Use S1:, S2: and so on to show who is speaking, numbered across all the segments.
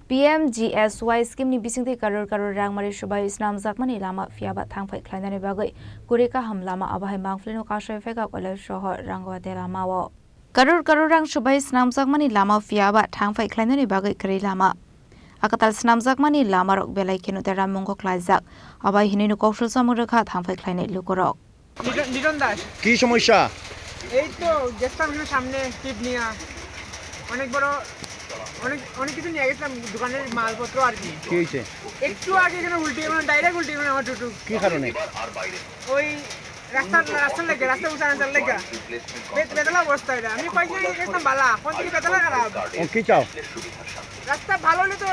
S1: PMGSY scheme ni bisingti karor rangmari shubai islam zakmani lama fiaba thangphai khlainani bagai kureka hamlama abahai mangflino kashoy feka kole shohor rangwa de lama wo karor rang shubai islam zakmani lama fiaba thangphai khlainani bagai kri lama akatal snam zakmani lama rok belai kenu tera mongko khlaijak abai hininu কৌশল samurkha thangphai khlainai lukorok
S2: Nirun Das
S3: কি সমস্যা?
S2: এই তো গেছিলাম সামনে টিপ নিয়ে অনেক বড় অনেক কিছু নিয়ে গেছিলাম দোকানের মালপত্র আর কি
S3: কি হইছে?
S2: একটু আগে এখানে উল্টে মানে ডাইরেক্ট উল্টে মানে আমার টুটু
S3: কি কারণে?
S2: ওই রাস্তা উঠানোর লেগে বেতলা অবস্থা এটা আমি কয়েকদিন গেছিলাম বালা কোন থেকে বেতলা খারাপ
S3: ও কি চাও?
S2: রাস্তা ভালো হলে তো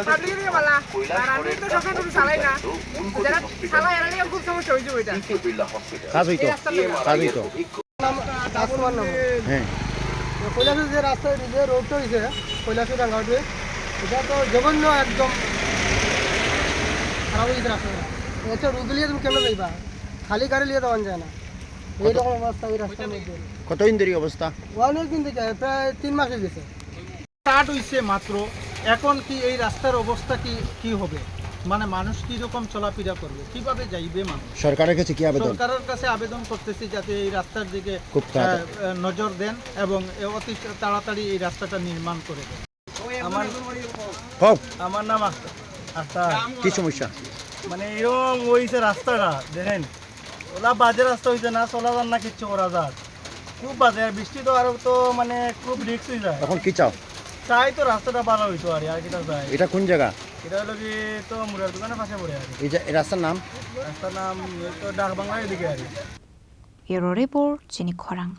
S2: পাবলিকের দিকে বালা আর আমি তো সবসময় টুটু চালাই না যারা চালাই এর লাগে খুব সমস্যা হয়েছে ওইটা
S3: কাজ হইতো হ্যাঁ
S4: কৈলাসের যে রাস্তায় যে রোডটা হয়েছে কৈলাসের ডাঙ্গাতে এটা তো জঘন্য একদম খারাপ হয়েছে রাস্তাটা একটা রোদ লিয়ে তুমি কেন যাইবা খালি গাড়ি লিয়ে যাওয়া যায় না এইরকম অবস্থা ওই রাস্তার মধ্যে
S3: কতদিন ধরে অবস্থা?
S4: অনেক দিন থেকে প্রায় 3 মাস হয়ে গেছে
S5: স্টার্ট হইছে মাত্র এখন কি এই রাস্তার অবস্থা কি হবে মানে মানুষ কি রকম চলাফেরা করবে কিভাবে যাইবে মানুষ
S3: সরকারের কাছে কি আবেদন?
S5: সরকারের কাছে আবেদন করতেছি যাতে এই রাস্তার দিকে
S3: খুব তাড়াতাড়ি
S5: নজর দেন এবং অতি তাড়াতাড়ি এই রাস্তাটা নির্মাণ করে দেন আমার নাম আখতার
S3: কি সমস্যা?
S5: মানে এরকম হয়েছে রাস্তাটা দেখেন ওলা বাজে রাস্তা হয়েছে না চলা যান না কিচ্ছু করা যাক খুব বাজে আর বৃষ্টি তো আরো তো মানে খুব রিস্ক হয়ে যায়
S3: এখন কি চাও?
S5: চাই তো রাস্তাটা ভালো হইতো আর কিটা যায়
S3: এটা কোন জায়গা?
S5: এটা হলো কি তো মুরার দোকানের পাশে পড়ে আর
S3: এই রাস্তার নাম?
S5: রাস্তার নাম তো ডাক বাংলার এদিকে আর
S1: Bureau Report, Chini Khorang.